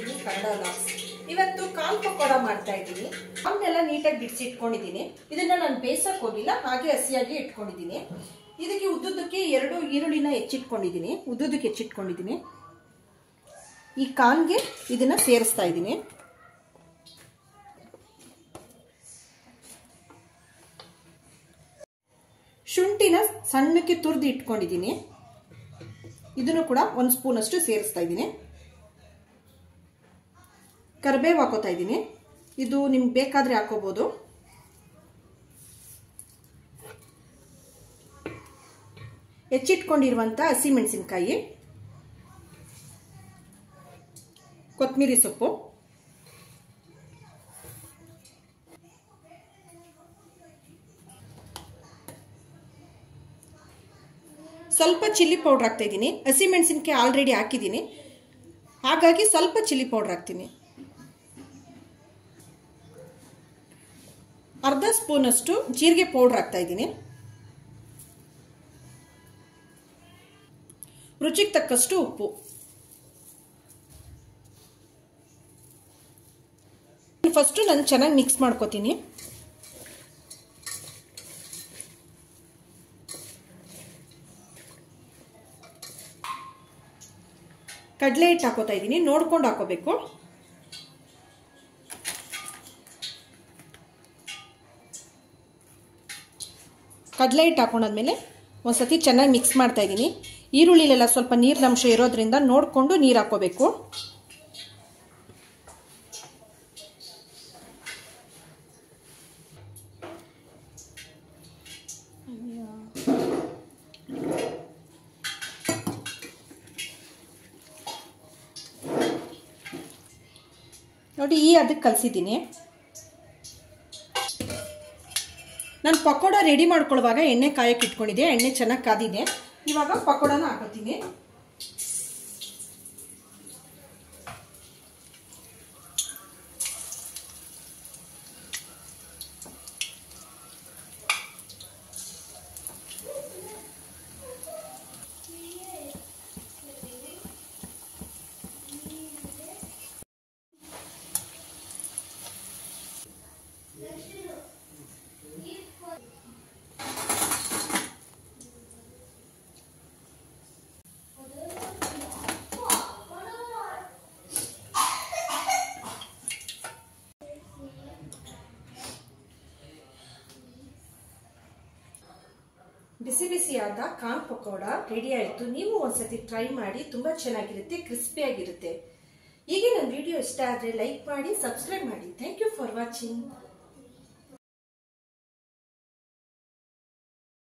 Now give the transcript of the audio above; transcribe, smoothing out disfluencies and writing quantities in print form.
ಇದ್ದೀನಿ ಕನ್ನಡ ವ್ಲಾಗ್ಸ್. ಇವತ್ತು ಕಾಲ್ ಪಕೋಡ ಮಾಡ್ತಾ ಇದ್ದೀನಿ. ಅವನ್ನೆಲ್ಲ ನೀಟಾಗಿ ಬಿಡಿಸಿ ಇಟ್ಕೊಂಡಿದ್ದೀನಿ. ಇದನ್ನ ನಾನು ಬೇಯಿಸಕ್ ಹೋಗಿಲ್ಲ, ಹಾಗೆ ಹಸಿಯಾಗಿ ಇಟ್ಕೊಂಡಿದ್ದೀನಿ. ಇದಕ್ಕೆ ಉದ್ದುದಕ್ಕೆ 2 ಈರುಳ್ಳಿನ ಹೆಚ್ಚಿಟ್ಕೊಂಡಿದ್ದೀನಿ, ಉದ್ದುದಕ್ಕೆ ಹೆಚ್ಚಿಟ್ಕೊಂಡಿದ್ದೀನಿ. ಈ ಕಾನ್ಗೆ ಇದನ್ನ ಸೇರಿಸ್ತಾ ಇದ್ದೀನಿ. ಶುಂಠಿನ ಸಣ್ಣಕ್ಕೆ ತುರಿದು ಇಟ್ಕೊಂಡಿದ್ದೀನಿ, ಇದನ್ನು ಕೂಡ 1 ಸ್ಪೂನ್ ಅಷ್ಟು ಸೇರಿಸ್ತಾ ಇದ್ದೀನಿ. ಕರಿಬೇವು ಹಾಕೋತಾ ಇದ್ದೀನಿ, ಇದು ನಿಮ್ಗೆ ಬೇಕಾದ್ರೆ ಹಾಕೋಬಹುದು. ಹೆಚ್ಚಿಟ್ಕೊಂಡಿರುವಂತ ಹಸಿಮೆಣಸಿನಕಾಯಿ, ಕೊತ್ತಂಬರಿ ಸೊಪ್ಪು, ಸ್ವಲ್ಪ ಚಿಲ್ಲಿ ಪೌಡರ್ ಹಾಕ್ತಾ ಇದ್ದೀನಿ. ಹಸಿಮೆಣಸಿನಕಾಯಿ ಆಲ್ರೆಡಿ ಹಾಕಿದ್ದೀನಿ, ಹಾಗಾಗಿ ಸ್ವಲ್ಪ ಚಿಲ್ಲಿ ಪೌಡರ್ ಹಾಕ್ತೀನಿ. ಅರ್ಧ ಸ್ಪೂನ್ ಅಷ್ಟು ಜೀರಿಗೆ ಪೌಡರ್ ಹಾಕ್ತಾ ಇದ್ದೀನಿ. ರುಚಿಗೆ ತಕ್ಕಷ್ಟು ಉಪ್ಪು. ಫಸ್ಟ್ ನಾನು ಚೆನ್ನಾಗಿ ಮಿಕ್ಸ್ ಮಾಡ್ಕೋತೀನಿ. ಕಡಲೆ ಹಿಟ್ಟು ಹಾಕೋತಾ ಇದ್ದೀನಿ, ನೋಡ್ಕೊಂಡು ಹಾಕೋಬೇಕು. ಕಡಲೆ ಹಿಟ್ಟು ಹಾಕೊಂಡಾದ್ಮೇಲೆ ಒಂದ್ಸತಿ ಚೆನ್ನಾಗಿ ಮಿಕ್ಸ್ ಮಾಡ್ತಾ ಇದ್ದೀನಿ. ಈರುಳ್ಳಿಲೆಲ್ಲ ಸ್ವಲ್ಪ ನೀರಿನ ಅಂಶ ಇರೋದ್ರಿಂದ ನೋಡಿಕೊಂಡು ನೀರು ಹಾಕೋಬೇಕು. ನೋಡಿ, ಅದಕ್ಕೆ ಕಲಸಿದ್ದೀನಿ. ನಾನು ಪಕೋಡ ರೆಡಿ ಮಾಡ್ಕೊಳ್ಳುವಾಗ ಎಣ್ಣೆ ಕಾಯಕ್ಕೆ ಇಟ್ಕೊಂಡಿದ್ದೆ, ಎಣ್ಣೆ ಚೆನ್ನಾಗಿ ಕಾದಿದೆ. ಇವಾಗ ಪಕೋಡನ ಹಾಕೋತೀನಿ. ಬಿಸಿ ಬಿಸಿಯಾದ ಕಾನ್ ಪಕೋಡ ರೆಡಿ ಆಯಿತು. ನೀವು ಒಂದ್ಸತಿ ಟ್ರೈ ಮಾಡಿ, ತುಂಬಾ ಚೆನ್ನಾಗಿರುತ್ತೆ, ಕ್ರಿಸ್ಪಿಯಾಗಿರುತ್ತೆ. ಈಗ ನನ್ನ ವಿಡಿಯೋ ಇಷ್ಟ ಆದರೆ ಲೈಕ್ ಮಾಡಿ, ಸಬ್ಸ್ಕ್ರೈಬ್ ಮಾಡಿ. Thank you for watching.